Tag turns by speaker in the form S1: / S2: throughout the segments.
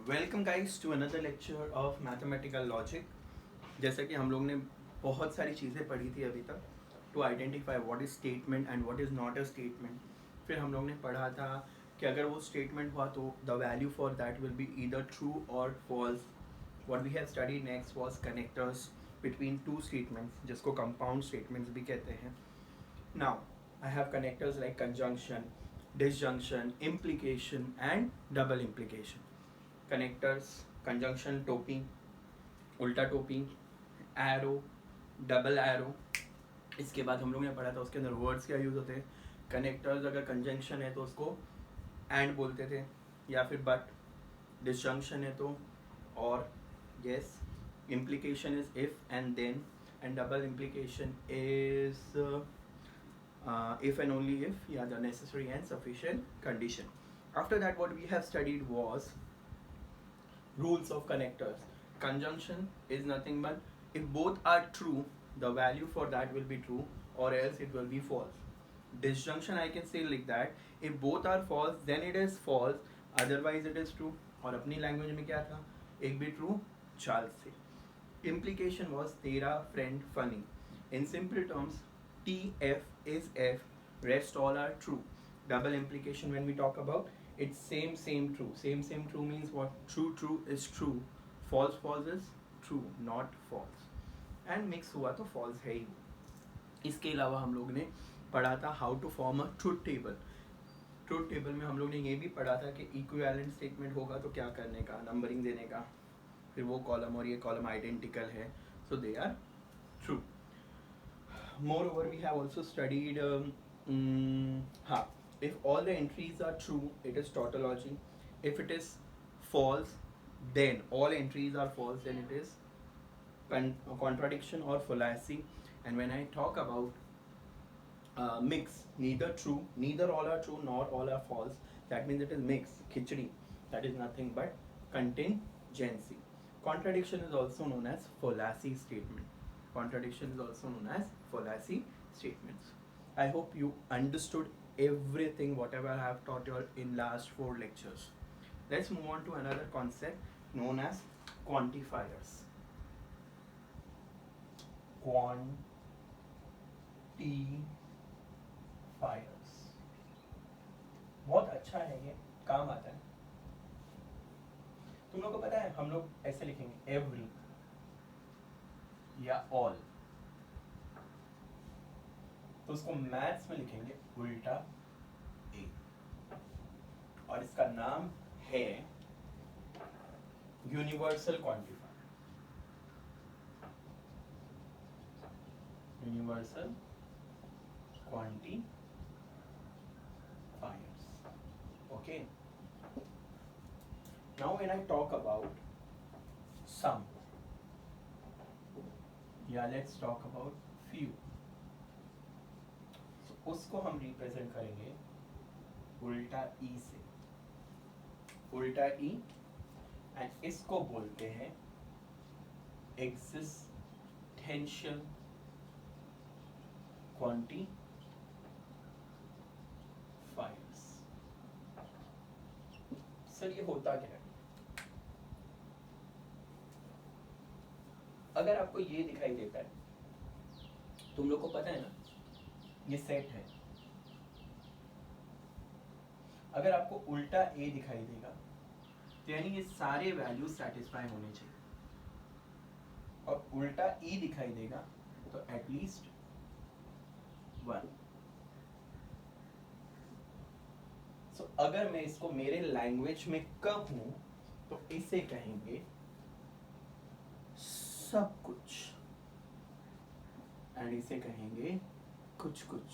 S1: Welcome guys to another lecture of mathematical logic. जैसा कि हम लोग ने बहुत सारी चीज़ें पढ़ी थी अभी तक to identify what is statement and what is not a statement. फिर हम लोग ने पढ़ा था कि अगर वो स्टेटमेंट हुआ तो the value for that will be either true or false. What we have studied next was connectors between two statements, जिसको कंपाउंड स्टेटमेंट्स भी कहते हैं। Now I have connectors like conjunction, disjunction, implication and double implication. Connectors, conjunction topping, उल्टा topping, arrow, double arrow. इसके बाद हम लोग ने पढ़ा था उसके अंदर वर्ड्स क्या यूज़ होते हैं। कनेक्टर्स अगर कंजंक्शन है तो उसको एंड बोलते थे या फिर बट। डिसजंक्शन है तो और yes. Implication is if and then and double implication is if and only if, yeah, the necessary and sufficient condition. After that, what we have studied was rules of connectors. Conjunction is nothing but if both are true, the value for that will be true, or else it will be false. Disjunction, I can say like that, if both are false then it is false, otherwise it is true. और अपनी language में क्या था, एक भी true Charles थे. Implication was तेरा friend funny. In simple terms, TF is F, rest all are true. Double implication when we talk about, it's same true. Same true means what? True is true, false is true, not false. And mix हुआ तो false है ही. इसके अलावा हम लोग ने पढ़ा था how to form a truth table. Truth table में हम लोग ने ये भी पढ़ा था कि इक्विवेलेंट स्टेटमेंट होगा तो क्या करने का, नंबरिंग देने का. फिर वो कॉलम और ये कॉलम आइडेंटिकल है, so they are true. Moreover, we have also studied if all the entries are true, it is tautology. If it is false, then all entries are false, then it is contradiction or fallacy. And when I talk about mix, neither true, neither all are true nor all are false, that means it is mix, khichdi. That is nothing but contingency. Contradiction is also known as fallacy statement. Contradiction is also known as fallacy statements. I hope you understood everything whatever I have taught you in last 4 lectures. Let's move on to another concept known as quantifiers. Quantifiers बहुत अच्छा है, ये काम आता है. तुम लोग को पता है हम लोग ऐसे लिखेंगे एवरी या ऑल, तो उसको मैथ्स में लिखेंगे उल्टा ए, और इसका नाम है universal quantifier. Universal quantifiers. Okay. Now when I talk about sum, yeah, let's talk about few. So उसको हम रिप्रेजेंट करेंगे उल्टा ई से. उल्टा ई, एंड इसको बोलते हैं एक्सिस्टेंशियल क्वांटिफायर्स. सर ये होता क्या है? अगर आपको ये दिखाई देता है, तुम लोग को पता है ना ये सेट है, अगर आपको उल्टा ए दिखाई देगा तो यानी ये सारे वैल्यूज सेटिस्फाई होने चाहिए, और उल्टा ई दिखाई देगा तो एटलीस्ट 1. सो अगर मैं इसको मेरे लैंग्वेज में कहूं तो इसे कहेंगे सब कुछ, एंड इसे कहेंगे कुछ कुछ.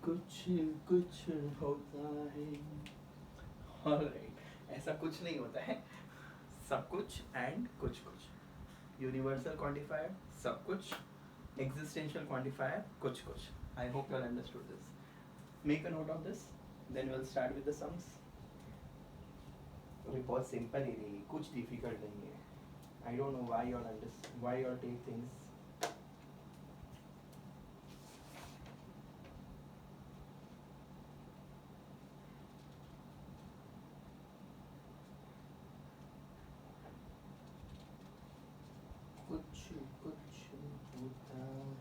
S1: कुछ कुछ होता है. ऑलराइट, ऐसा कुछ नहीं होता है, सब कुछ एंड कुछ कुछ. यूनिवर्सल क्वांटिफायर सब कुछ, एक्सिस्टेंशियल क्वांटिफायर कुछ कुछ. I hope you understood this. Make a note of this, then will start with the sums. तो बहुत सिंपल ही रहेगी, कुछ डिफिकल्ट नहीं है. I don't know why you all take things कुछ कुछ होता है,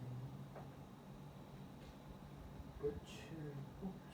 S1: कुछ कुछ।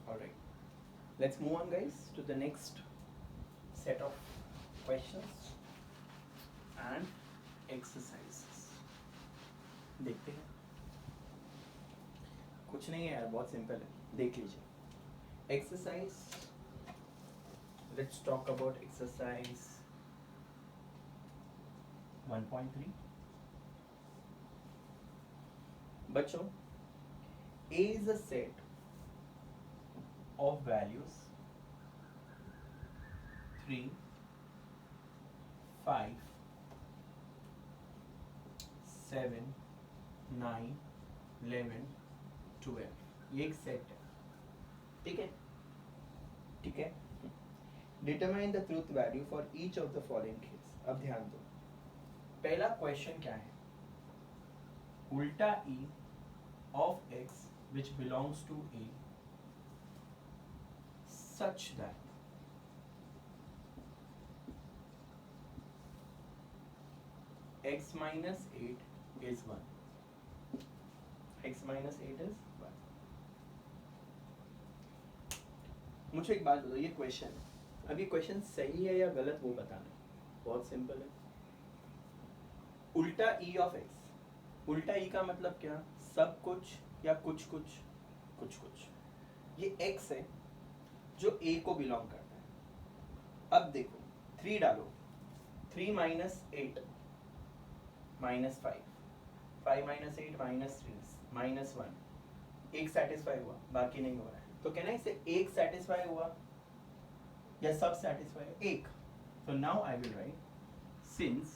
S1: All right, let's move on, guys, to the next set of questions and exercises. देखते हैं, कुछ नहीं है यार, बहुत सिंपल है, देख लीजिए. Exercise. Let's talk about exercise 1.3. बच्चों, A is a set of values 3, 5, 7, 9, 11, 12. ये एक सेट है, ठीक है, ठीक है. Determine the truth value for each of the following case. अब ध्यान दो, पहला क्वेश्चन क्या है? उल्टा e of x which belongs to A such that x minus 8 is 1. x minus 8 is 1. मुझे एक बात बताओ, ये क्वेश्चन है, अब ये क्वेश्चन सही है या गलत वो बताना है. बहुत सिंपल है. उल्टा ई ऑफ एक्स, उल्टा ई का मतलब क्या? सब कुछ या कुछ कुछ कुछ कुछ. ये एक्स है जो ए को बिलोंग करता है. अब देखो, 3 डालो, 3 minus 8 minus 5, 5 minus 8 minus 3 minus 1. एक सेटिस्फाई हुआ, बाकी नहीं हो रहा है. तो कहना है इससे एक सेटिस्फाई हुआ या सब सेटिस्फाई? एक. So now I will write, since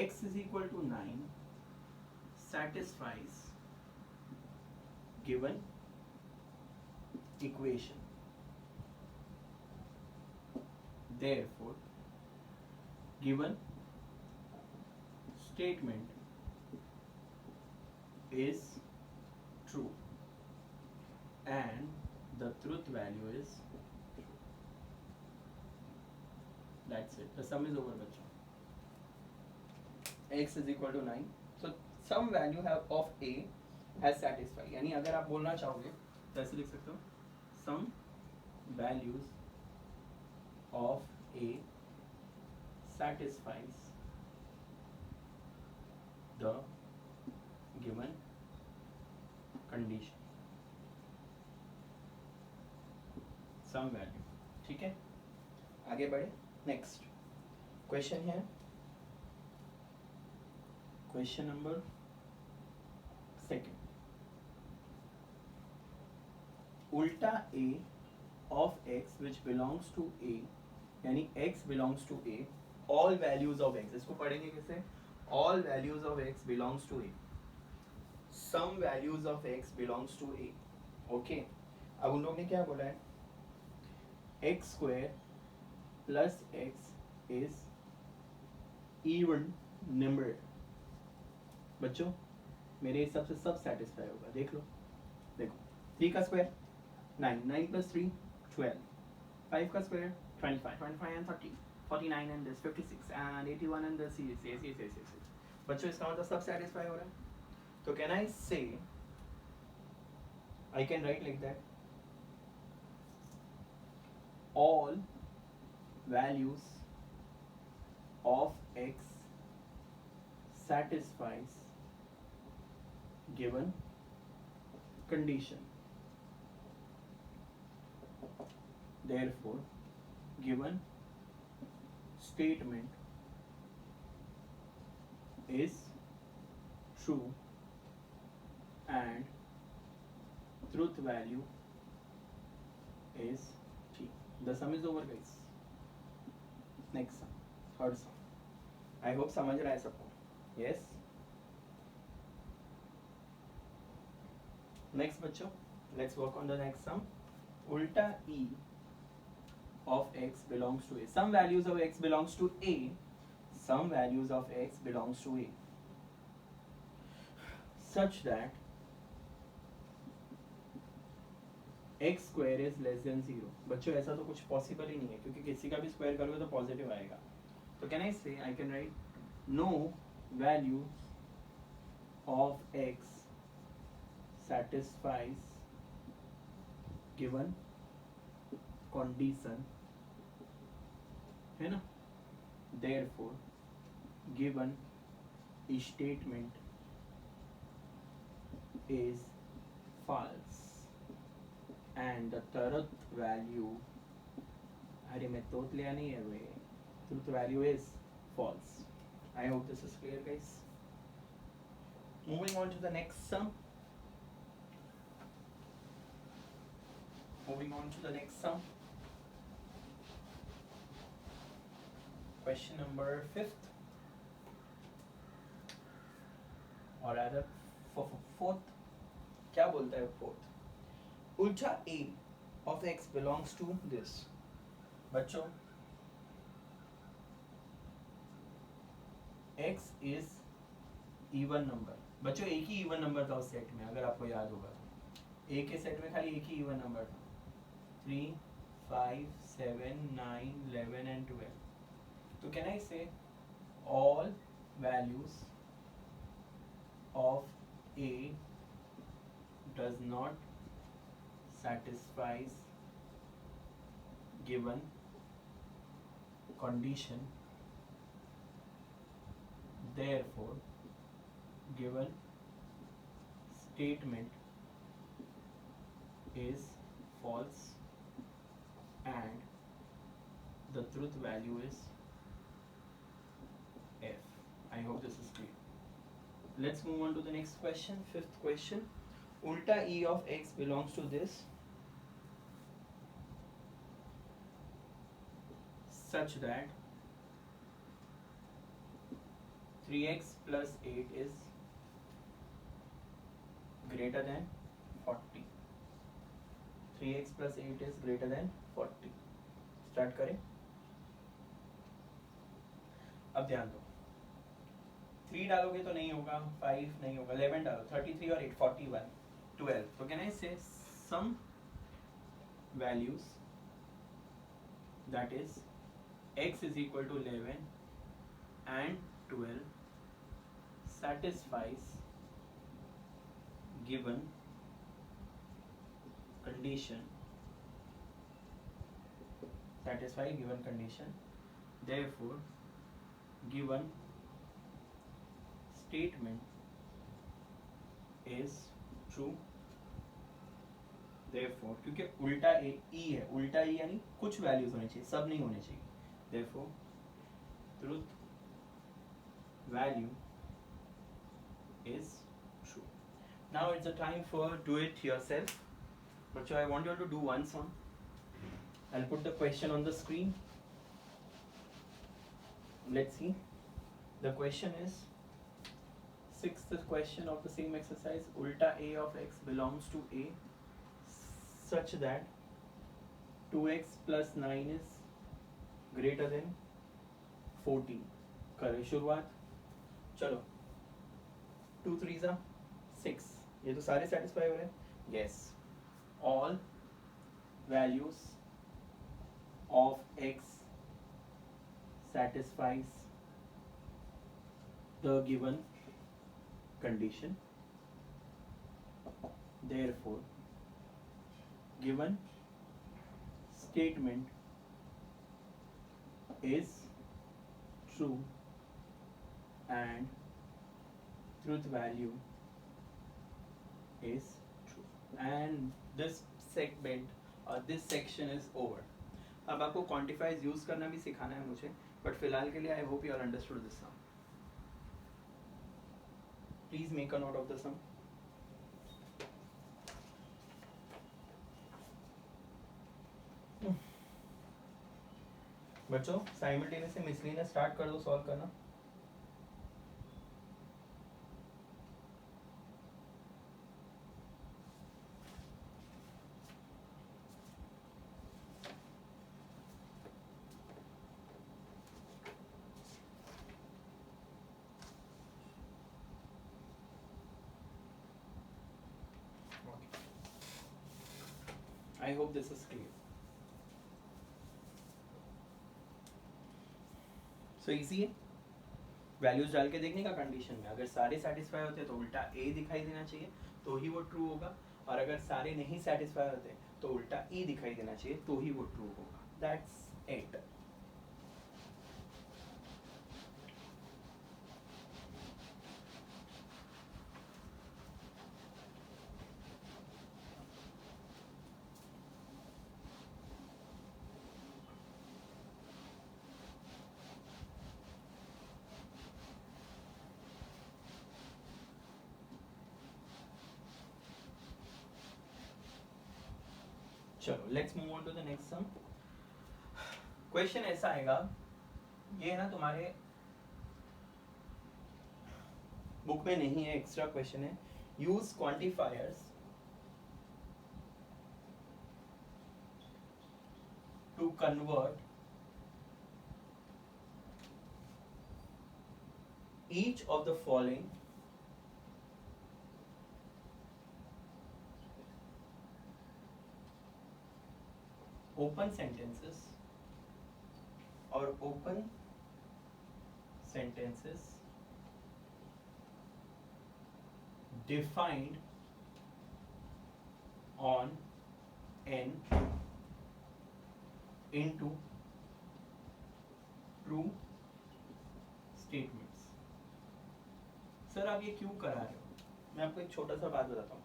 S1: x is equal to 9 satisfies given equation, therefore given statement is true and the truth value is true. That's it. The sum is over, bachcho. X is equal to 9. So some value have of a has satisfied. यानी अगर आप बोलना चाहोगे तो ऐसे लिख सकते हो, some values of a satisfies the given condition. Some value. ठीक है, आगे बढ़े. नेक्स्ट क्वेश्चन है, क्वेश्चन नंबर 2. उल्टा a of x which belongs to a, यानी x belongs to a, all values of x. इसको पढ़ेंगे कैसे? all values of x belongs to a, some values of x belongs to a. Okay, अब उन लोगों ने क्या बोला है? x square plus x is even number. बच्चों, मेरे हिसाब से सब सेटिस्फाई होगा. देख लो, देखो, 3 का स्क्वायर 9, 9 plus 3 12, 5 का square 25, 25 and 30, 49 and this 56 and 81 and this. yes. बच्चों, इसका मतलब सब सेटिस्फाई हो रहा है. तो can I say, I can right like that, all values of x satisfies given condition, therefore given statement is true and truth value is T. The sum is over guys. Next sum, third sum. I hope समझ रहा है सबको. Yes. Next बच्चों, let's work on the next sum. Ulta E of x belongs to A. Some values of x belongs to A. Some values of x belongs to A. Such that x square is less than 0. बच्चों ऐसा तो कुछ possible ही नहीं है क्योंकि किसी का भी स्क्वायर करोगे तो पॉजिटिव आएगा. तो can I say I can write no value of x satisfies given condition है ना. Therefore given statement is false and the truth value, अरे मैं तोत लिया नहीं है वे, truth value is false. I hope this is clear guys. Moving on to the next sum. Question number 5th or rather fourth. क्या बोलता है fourth? Ulta A of x belongs to this. बच्चों x is even number. बच्चों एक ही even number था उस set में, अगर आपको याद होगा तो A के सेट में खाली एक ही even number था. 3, 5, 7, 9, 11 and 12. So can I say all values of A does not satisfies given condition, therefore given statement is false and the truth value is F. I hope this is clear. Let's move on to the next question, 5th question. Ulta E of x belongs to this such that 3x plus 8 is greater than 40. 3x plus 8 is greater than 40. Start करें. अब ध्यान दो, 3 डालोगे तो नहीं होगा, 5 नहीं होगा, 11 डालो, 33 और 8 41, 12. तो can I say some values that is x is equal to 11 and 12 satisfies given condition, therefore given statement is true. therefore क्योंकि उल्टा ए ई है, उल्टा ई यानी कुछ वैल्यूज होने चाहिए, सब नहीं होने चाहिए. therefore truth value is true. Now it's the time for do it yourself. But I want you to do one sum. I'll put the question on the screen. Let's see. The question is 6th question of the same exercise. Ulta A of x belongs to A such that 2x plus 9 is greater than 14. करें शुरुआत. चलो 2 3s are 6. ये तो सारे satisfy हो रहे हैं. Yes. All values of x satisfies the given condition, therefore given statement is true and truth value is true. And this segment or this section is over. अब आपको quantifiers यूज करना भी सिखाना है मुझे, बट फिलहाल के लिए I hope you all understood this sum. Please make a note of the sum. बच्चों साइमल्टेनियसली मिसलिनियस स्टार्ट कर दो सॉल्व करना. I hope this is clear. So easy है. वैल्यूज डाल के देखने का कंडीशन में अगर सारे सेटिस्फाई होते हैं तो उल्टा ए दिखाई देना चाहिए तो ही वो ट्रू होगा, और अगर सारे नहीं सेटिस्फाई होते तो उल्टा ई दिखाई देना चाहिए तो ही वो ट्रू होगा. That's it. चलो let's move on to the next sum. Question ऐसा आएगा, ये ना तुम्हारे बुक में नहीं है, एक्स्ट्रा क्वेश्चन है. Use quantifiers to convert each of the following open sentences or open sentences defined on n into true statements. Sir आप ये क्यों करा रहे हो? मैं आपको एक छोटा सा बात बताता हूँ.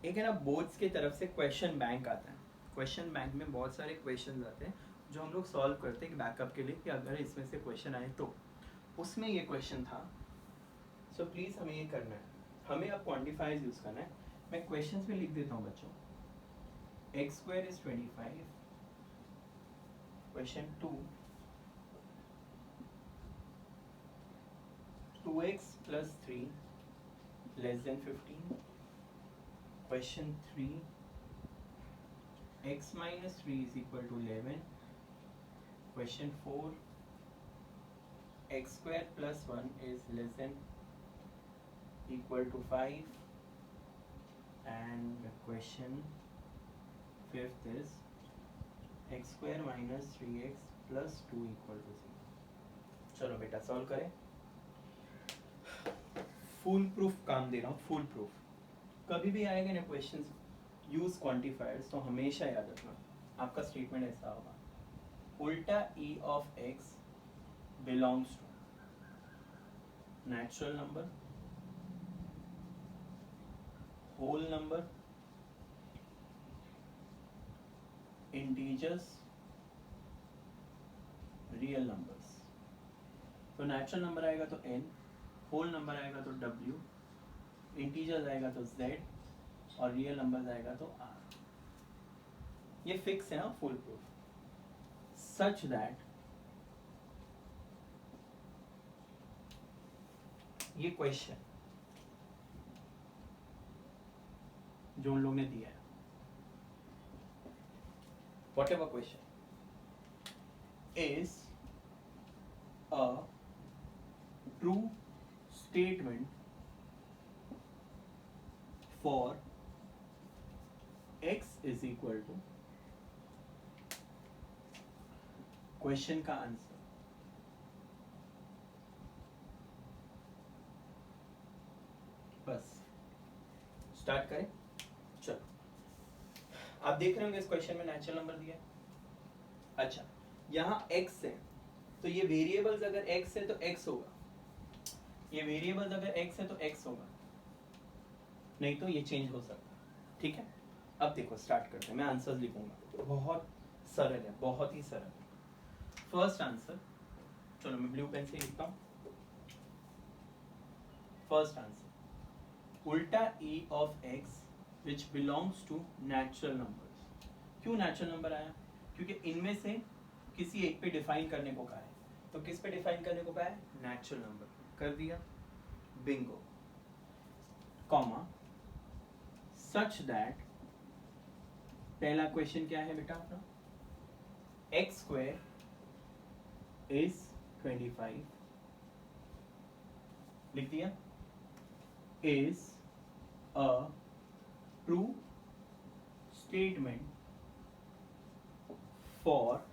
S1: एक है ना बोर्ड्स की तरफ से क्वेश्चन बैंक आता है. क्वेश्चन बैंक में बहुत सारे क्वेश्चन आते हैं जो हम लोग सॉल्व करते हैं बैकअप के लिए कि अगर इसमें से क्वेश्चन आए तो. उसमें ये क्वेश्चन था. सो प्लीज़ हमें ये करना है, हमें अब क्वान्टिफायर्स यूज़ करना है. मैं क्वेश्चंस में लिख देता हूँ बच्चों. x square is 25. Question 2, 2x plus 3 less than 15. Question 3, x minus 3 is equal to 11. Question 4, x square plus 1 is less than equal to 5. And the question 5th is x square minus 3x plus 2 equal to 0. चलो बेटा solve करें. Full proof काम दे रहा हूँ, full proof. कभी भी आएगा ना क्वेश्चन यूज क्वांटिफायर्स तो हमेशा याद रखना आपका स्टेटमेंट ऐसा होगा, उल्टा e of x belongs to natural number, whole number, integers, real numbers. तो नेचुरल नंबर आएगा तो n, होल नंबर आएगा तो w, इंटीजर्स आएगा तो z, और रियल नंबर आएगा तो r. ये फिक्स है ना फुल प्रूफ. सच दैट ये क्वेश्चन जो उन लोग ने दिया है, what ever question is a true statement for x is equal to question का आंसर. बस स्टार्ट करें. चलो आप देख रहे होंगे इस क्वेश्चन में नेचुरल नंबर दिया है. अच्छा यहाँ x है तो ये वेरिएबल्स अगर x है तो x होगा, ये वेरिएबल्स अगर x है तो x होगा, नहीं तो ये चेंज हो सकता है. ठीक है, अब देखो स्टार्ट करते हैं. मैं आंसर्स लिखूंगा, बहुत सरल है, बहुत ही सरल. फर्स्ट आंसर, चलो मैं ब्लू पेन से लिखता हूँ. फर्स्ट आंसर उल्टा e of x which belongs to natural numbers. क्यों नेचुरल नंबर आया? क्योंकि इनमें से किसी एक पे डिफाइन करने को कहा है, तो किस पे डिफाइन करने को कहा है? Natural number. कर दिया, बिंगो, कॉमा सच दैट, पहला क्वेश्चन क्या है बेटा अपना, एक्स स्क्वायर इज 25, लिख दिया, is a true statement for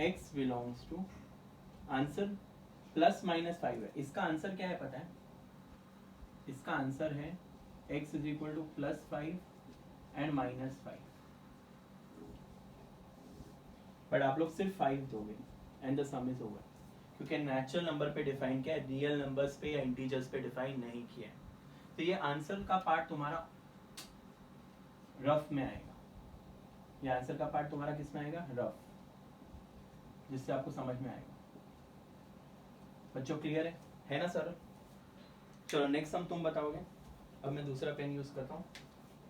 S1: x belongs to, answer plus minus 5 है, इसका आंसर क्या है पता है? इसका आंसर है x is equal two plus 5 and minus 5, but आप लोग सिर्फ 5 दोगे and the sum is over, क्योंकि नेचुरल नंबर पे डिफाइन किया है, रियल नंबर्स पे या इंटीजर्स पे डिफाइन नहीं किया है। तो ये आंसर का पार्ट तुम्हारा रफ में आएगा, ये आंसर का पार्ट तुम्हारा किस में आएगा? रफ, जिससे आपको समझ में आएगा। बच्चों क्लियर है ना सर? चलो नेक्स्ट सम तुम बताओगे, अब मैं दूसरा पेन यूज करता हूँ।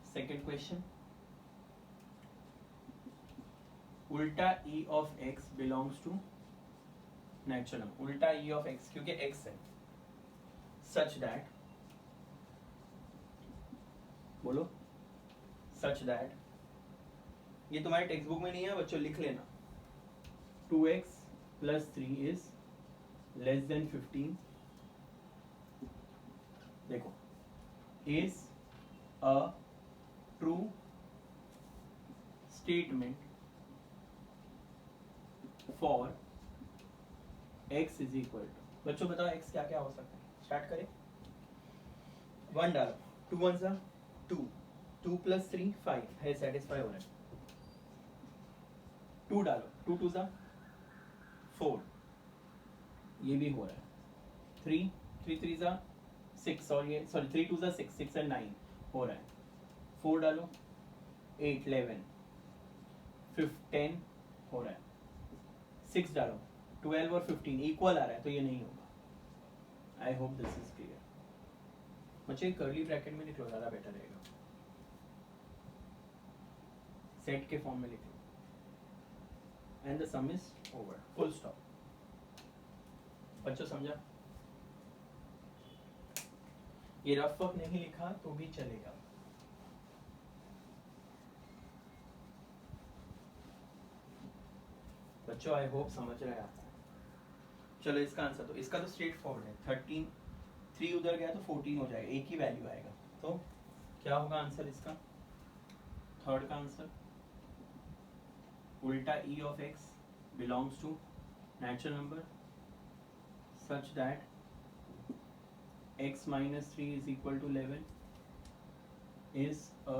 S1: सेकेंड क्वेश्चन, उल्टा e of x belongs to natural number, उल्टा e ऑफ x क्योंकि x है, सच दैट, बोलो सच दैट, ये तुम्हारे टेक्स्ट बुक में नहीं है बच्चों, लिख लेना, 2x plus 3 is less than 15, देखो, is a true statement for x is equal to, बच्चों बताओ x क्या क्या हो सकता है? स्टार्ट करें, 1 डालो, 2 1 सा 2, 2 प्लस 3 5 है, सेटिस्फाई हो रहा है, 2 डालो, 2 2 सा 4, ये भी हो रहा है, 3 3 3 सा 6, और ये सॉरी 3 2 सा 6 6 एंड 9 हो रहा है, 4 डालो 8 11 10 हो रहा है, 6 डालो 12 और 15 इक्वल आ रहा है, तो ये नहीं होगा। I hope this is clear. मुझे कर्ली ब्रैकेट में लिख लो, ज़्यादा बेटर रहेगा, सेट के फॉर्म में लिख लो, and the sum is over, full stop. बच्चों समझा? ये रफ वर्क नहीं लिखा तो भी चलेगा। बच्चों आई होप समझ रहे हैं आप। चलो इसका आंसर, तो इसका तो स्ट्रेट फॉरवर्ड है, 13 3 उधर गया तो 14 हो जाएगा, एक ही वैल्यू आएगा, तो क्या होगा आंसर इसका? थर्ड का आंसर, उल्टा e of x belongs to natural number such that x minus 3 is equal to 11 is a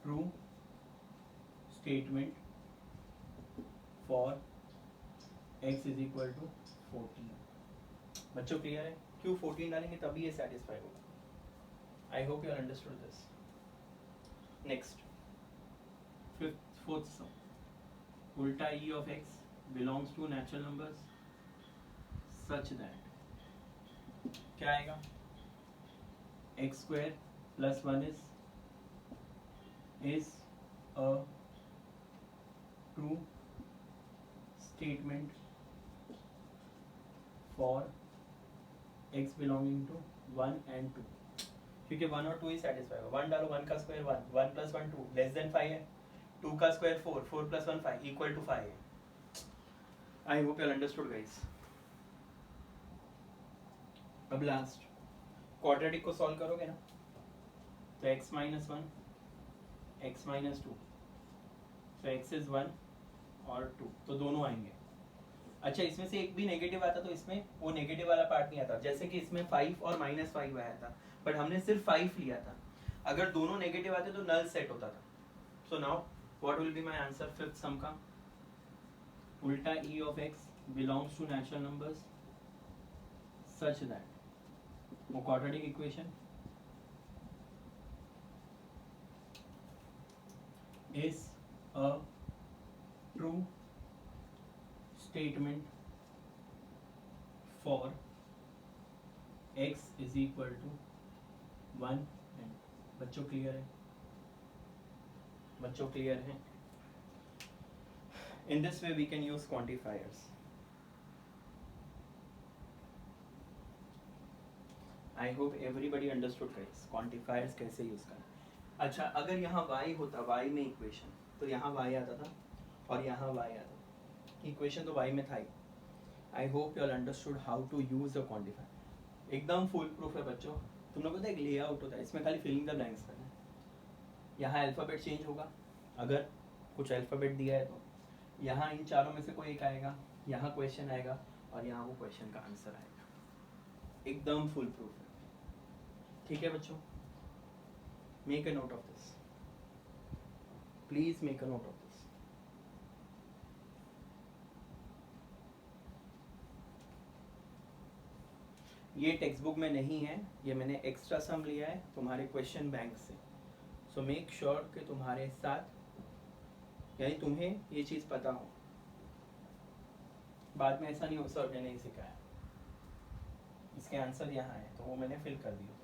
S1: true statement for x is equal to 14। बच्चों क्लियर है? क्यों 14 डालेंगे तभी ये सेटिस्फाई होगा। I hope you are understood this. Next, fourth sum, उल्टा e of x belongs to natural numbers such that, क्या आएगा? X square plus 1 is a true statement for x belonging to 1 and 2, क्योंकि 1 और 2 ही satisfy होगा। 1 डालो, 1 का square 1, 1 plus 1 2 less than 5 है, 2 का स्क्वायर 4, 4 प्लस 1 5 इक्वल टू 5 है। आई होप यू अंडरस्टूड गाइस। अब लास्ट क्वाड्रेटिक को सॉल्व करोगे ना, तो x माइनस 1 x माइनस 2, तो x इज 1 और 2, तो दोनों आएंगे। अच्छा, इसमें से एक भी नेगेटिव आता तो इसमें वो नेगेटिव वाला पार्ट नहीं आता, जैसे कि इसमें 5 और माइनस 5 आया था, बट हमने सिर्फ 5 लिया था। अगर दोनों नेगेटिव आते तो नल सेट होता था। So now what will be my answer fifth sum का? उल्टा e of x belongs to natural numbers such that, वो quadratic equation is a true statement for x is equal to 1 and, बच्चों clear है? बच्चों clear है? In this way we can use quantifiers. I hope everybody understood guys, quantifiers कैसे use करना. अच्छा, अगर यहाँ y होता, y में इक्वेशन, तो यहाँ y आता था और यहाँ y आता था. इक्वेशन तो y में था ही. I hope you all understood how to use a quantifier. एकदम फुल प्रूफ है बच्चों. तुम लोगों को एक लेआउट होता है, इसमें खाली फिलिंग द ब्लैंक्स करना है. यहाँ अल्फ़ाबेट चेंज होगा अगर कुछ अल्फ़ाबेट दिया है तो. यहाँ इन चारों में से कोई एक आएगा, यहाँ क्वेश्चन आएगा और यहाँ वो क्वेश्चन का आंसर आएगा. एकदम फुल प्रूफ है. ठीक है बच्चों, make a note of this, please make a note of this. ये टेक्स्ट बुक में नहीं है, ये मैंने एक्स्ट्रा सम लिया है तुम्हारे क्वेश्चन बैंक से. सो मेक श्योर कि तुम्हारे साथ, यानी तुम्हें ये चीज़ पता हो. बाद में ऐसा नहीं हो सर मैंने नहीं सिखाया, इसके आंसर यहाँ है तो वो मैंने फिल कर दिया.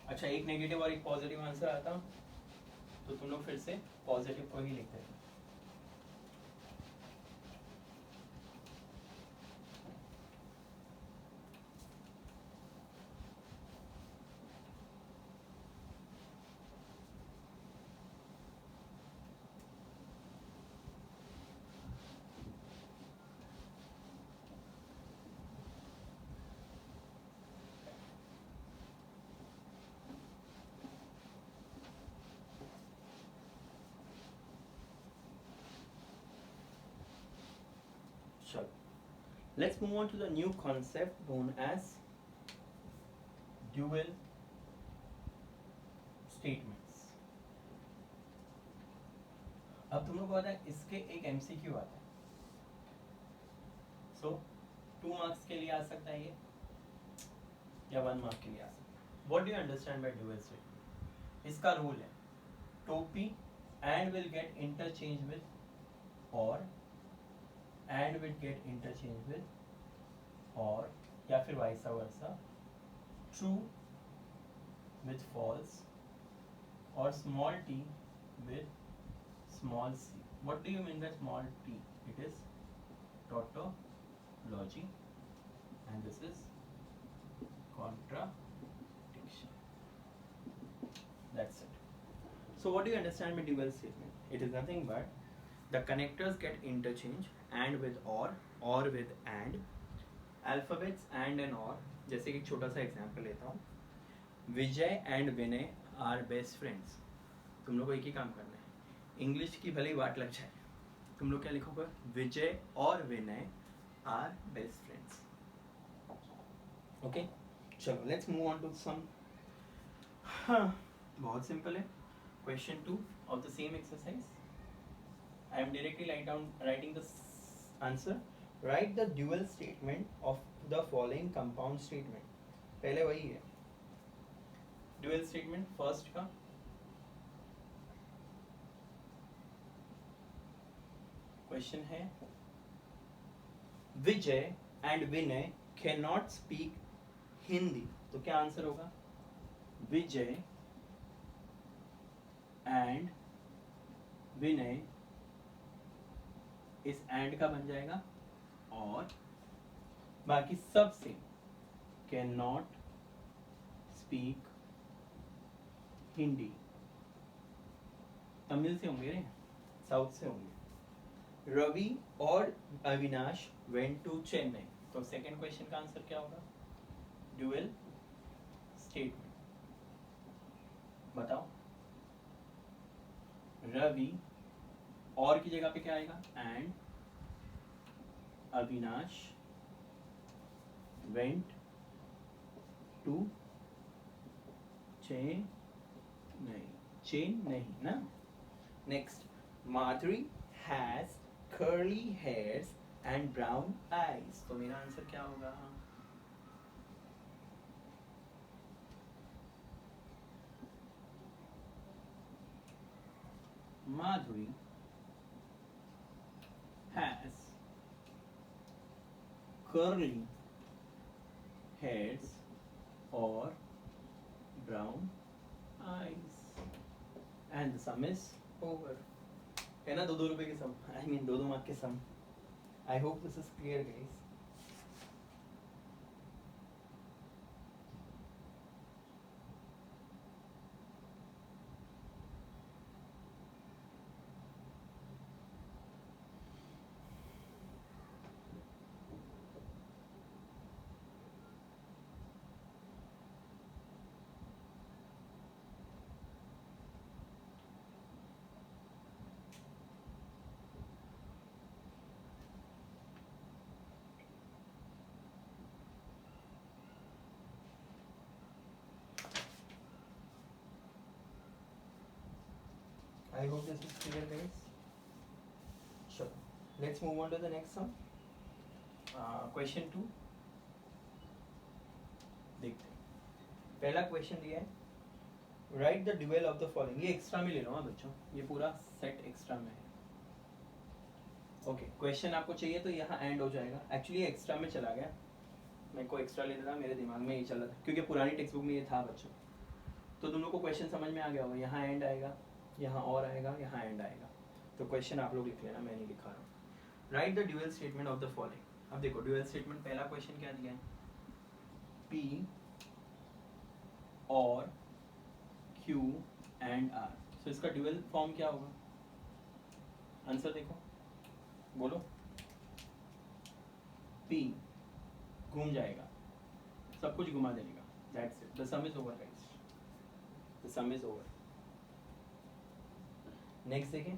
S1: अच्छा, एक नेगेटिव और एक पॉजिटिव आंसर आता तो तुम लोग फिर से पॉजिटिव को ही लिखते हैं. चलो, let's move on to the new concept known as dual statements. अब तुम लोग को पता है इसके एक एमसीक्यू आता है. सो 2 मार्क्स के लिए आ सकता है ये, या 1 मार्क के लिए आ सकता है. What do you understand by dual statement? इसका रूल है टोपी and will get interchange with or, and will get interchange with or, या फिर vice versa, true with false और small T with small c. What do you mean by small t? It is tautology and this is contradiction. That's it. So what do you understand by dual statement? It is nothing but the connectors get interchange, and with or with and, alphabets and or. जैसे कि एक छोटा सा example लेता हूँ, Vijay and Vinay are best friends. तुम लोग को एक ही काम करना है, इंग्लिश की भले ही वाट लग जाए, तुम लोग क्या लिखोगे? विजय और Vinay are best friends. Okay, चलो let's move on to sum. हाँ, बहुत सिंपल है. Question 2 of the same exercise. I am directly writing the answer. Write the dual statement of the following compound statement. पहले वही है ड्यूअल स्टेटमेंट फर्स्ट का. Question है Vijay and Vinay can not speak Hindi. तो क्या आंसर होगा? विजय एंड विनय, इस एंड का बन जाएगा और, बाकी सब same. Can not speak Hindi. Tamil से होंगे, साउथ से होंगे. रवि और अविनाश वेंट टू चेन्नई. तो सेकेंड क्वेश्चन का आंसर क्या होगा? Dual statement. बताओ. रवि और की जगह पे क्या आएगा? And Avinash went to Chennai. Chennai ना. Next, Madhuri has curly hairs and brown eyes. तो मेरा आंसर क्या होगा? Madhuri has curly hairs or brown eyes. And the sum is over. है ना, 2-2 रुपए के सम, आई मीन 2-2 मार्क के sum. I hope this is clear guys. I hope this is clear guys. Sure. Let's move on to the next sum. Question 2. देखते हैं. पहला question दिया है, right the dual of the following. ये extra में ले लो हाँ बच्चों, ये पूरा सेट एक्स्ट्रा में है. ओके, क्वेश्चन आपको चाहिए तो यहाँ एंड हो जाएगा. एक्चुअली एक्स्ट्रा में चला गया, मेरे को एक्स्ट्रा लेना था, मेरे दिमाग में ये चल रहा था क्योंकि पुरानी टेक्स्ट बुक में ये था बच्चों. तो दोनों को क्वेश्चन समझ में आ गया होगा. यहाँ एंड आएगा, यहाँ और आएगा, यहाँ एंड आएगा. तो क्वेश्चन आप लोग लिख लेना, मैं नहीं लिखा रहा हूँ. Right the dual statement of the following. अब देखो ड्यूअल स्टेटमेंट, पहला क्वेश्चन क्या दिया है, P और Q एंड R. सो इसका ड्यूअल फॉर्म क्या होगा? आंसर देखो, बोलो. P घूम जाएगा, सब कुछ घुमा देगा. That's it, the sum is over guys, the sum is over. Next देखें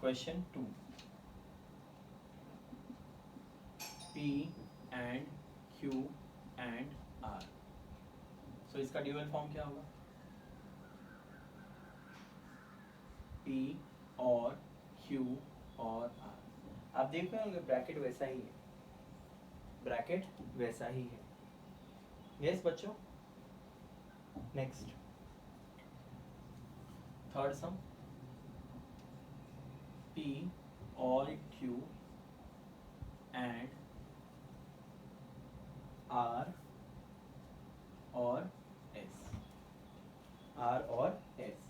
S1: question 2. P and Q and R. So इसका ड्यूअल फॉर्म क्या होगा? P और Q और R. आप देख रहे होंगे ब्रैकेट वैसा ही है, ब्रैकेट वैसा ही है. यस बच्चों. नेक्स्ट थर्ड सम, P और Q एंड R और S. R और S.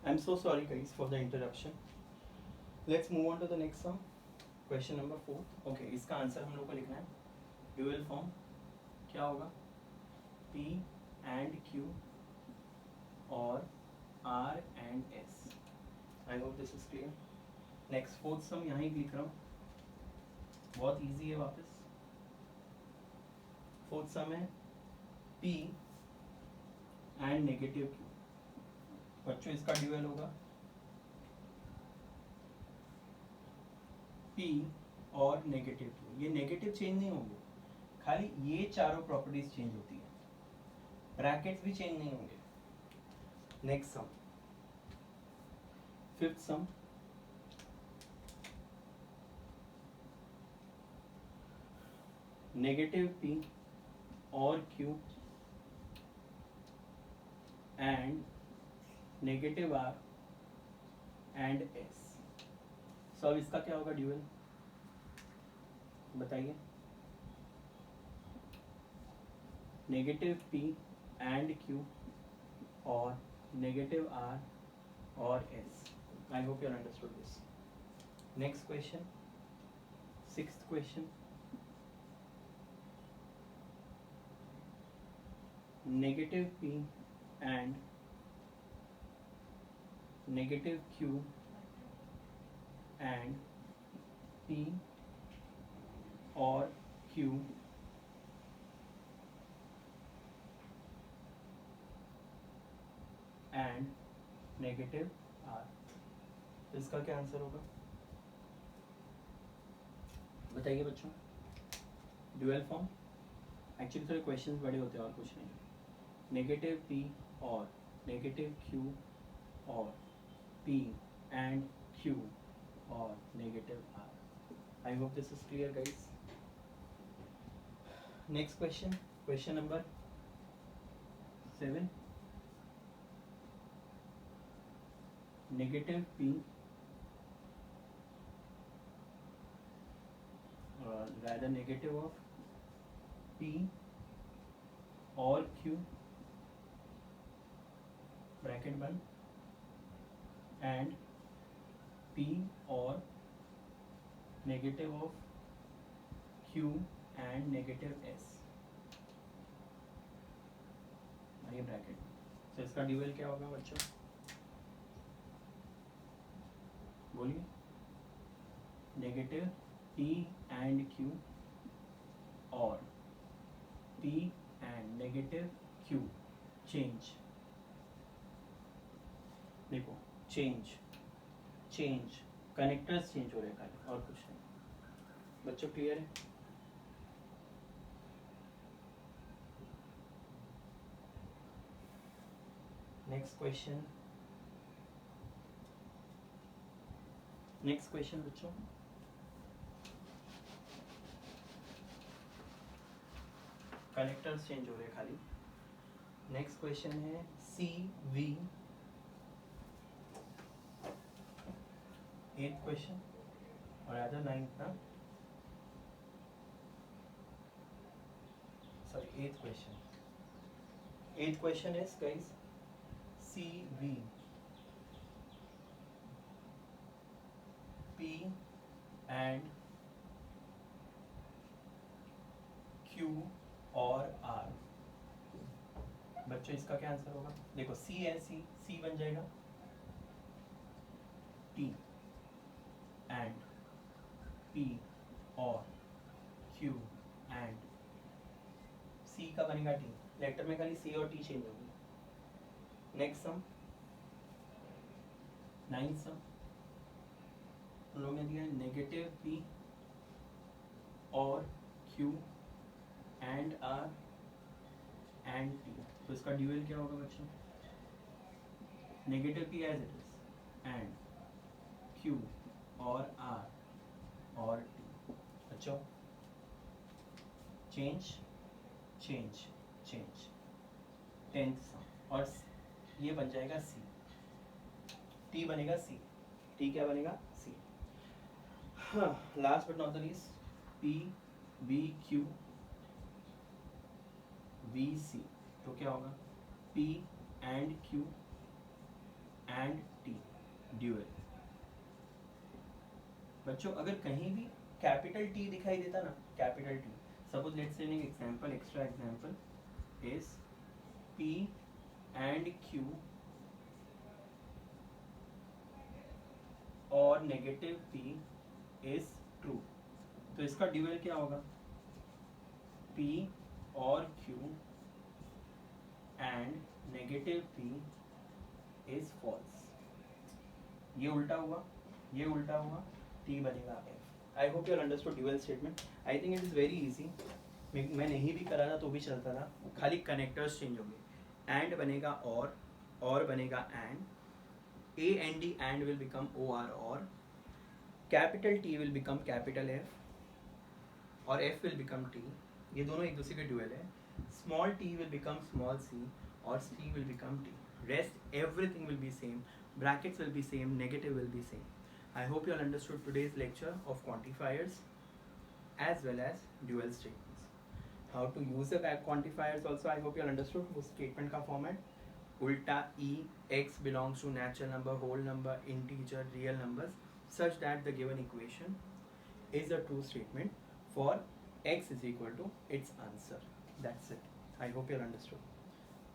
S1: I'm so sorry guys for the interruption. Let's move on to the next sum. Question number 4. Okay, इसका आंसर हम लोग को लिखना है. ड्यूअल फॉर्म क्या होगा? P and Q और R and S. I hope this is clear. Next fourth sum यहाँ ही लिख रहा हूँ. बहुत easy है वापस. फोर्थ सम है P एंड नेगेटिव Q. बच्चों इसका ड्यूअल होगा P और नेगेटिव Q. ये नेगेटिव चेंज नहीं होंगे, खाली ये चारों प्रॉपर्टीज चेंज होती है, ब्रैकेट्स भी चेंज नहीं होंगे. नेक्स्ट सम, फिफ्थ सम. नेगेटिव P और Q and negative R and S. सो अब इसका क्या होगा ड्यूअल, बताइए. नेगेटिव P एंड Q और नेगेटिव R और S. I hope you understood this. Next question, sixth question. Negative P and negative Q and P or Q and negative R. तो इसका क्या आंसर होगा, बताइए बच्चों. Dual form. एक्चुअली थोड़े questions बड़े होते हैं और कुछ नहीं. नेगेटिव P और नेगेटिव Q और P and Q और negative R. I hope this is clear guys. Next question, question number 7. Negative P rather negative of P or Q bracket बंद एंड P और negative of Q and negative S. ये bracket. तो इसका dual क्या होगा बच्चों, बोलिए. Negative P and Q और P and negative Q. Change. देखो चेंज चेंज कनेक्टर्स चेंज हो रहे हैं खाली, और कुछ नहीं. बच्चों क्लियर है. नेक्स्ट क्वेश्चन, नेक्स्ट क्वेश्चन बच्चों. कनेक्टर्स चेंज हो रहे हैं खाली. नेक्स्ट क्वेश्चन है CV. 8th question or rather 9th, na? Sorry, 8th question. 8th question is guys CV. P and Q और R. बच्चों इसका क्या आंसर होगा, देखो C है, C बन जाएगा T and P और Q and C का बनेगा T. लेटर में खाली C और T चेंज होगी. Next sum, 9th sum. हम लोग ने दिया नेगेटिव P और Q and R and T. तो इसका ड्यूअल क्या होगा बच्चों, negative P as it is and Q और R और T. बच्चों change change change. 10th sum और ये बन जाएगा C. T बनेगा C. T क्या बनेगा C. हाँ, last but not the least P B Q V C. तो क्या होगा P and Q and dual. बच्चों अगर कहीं भी कैपिटल टी दिखाई देता ना, capital T, suppose let's say an example, extra example is P and Q और नेगेटिव P इज ट्रू, तो इसका ड्यूअल क्या होगा? P और Q and negative P is false. ये उल्टा हुआ, ये उल्टा हुआ, T बनेगा F। I hope you understood dual statement. I think it is very easy, मैं नहीं भी करा था तो भी चलता था, खाली कनेक्टर्स चेंज होंगे। एंड बनेगा और बनेगा and, A and D and will become or, capital T will become capital F और F will become T, ये दोनों एक दूसरे के ड्यूअल है। small t will become small c और c will become t, rest everything will be same, brackets will be same, negative will be same. I hope you all understood today's lecture of quantifiers as well as dual statements. How to use the quantifiers also I hope you all understood. वो statement का format, उल्टा e x belongs to natural number, whole number, integer, real numbers such that the given equation is a true statement for x is equal to its answer. That's it. I hope you understood.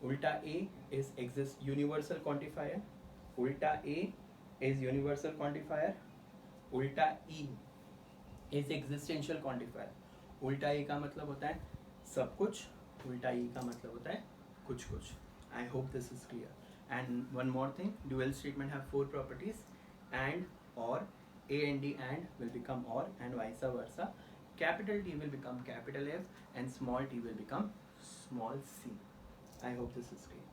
S1: Ulta a is exists universal quantifier. Ulta a is universal quantifier. Ulta e is existential quantifier. उल्टा e का मतलब होता है सब कुछ, उल्टा e का मतलब होता है कुछ कुछ. I hope this is clear. And one more thing, dual statement have 4 properties: and, or, a and d and will become or, and vice versa. Capital T will become capital F and small t will become small c. I hope this is clear.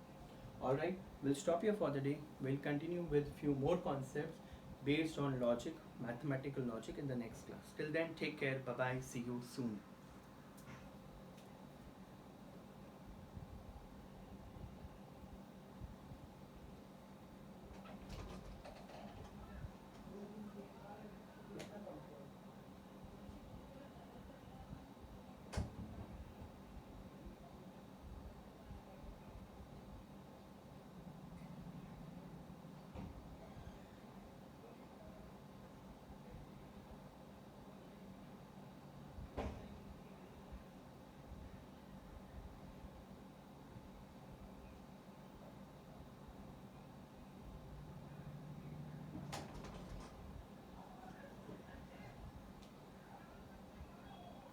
S1: Alright, we'll stop here for the day. We'll continue with few more concepts based on logic, mathematical logic in the next class. Till then, take care. Bye bye. See you soon.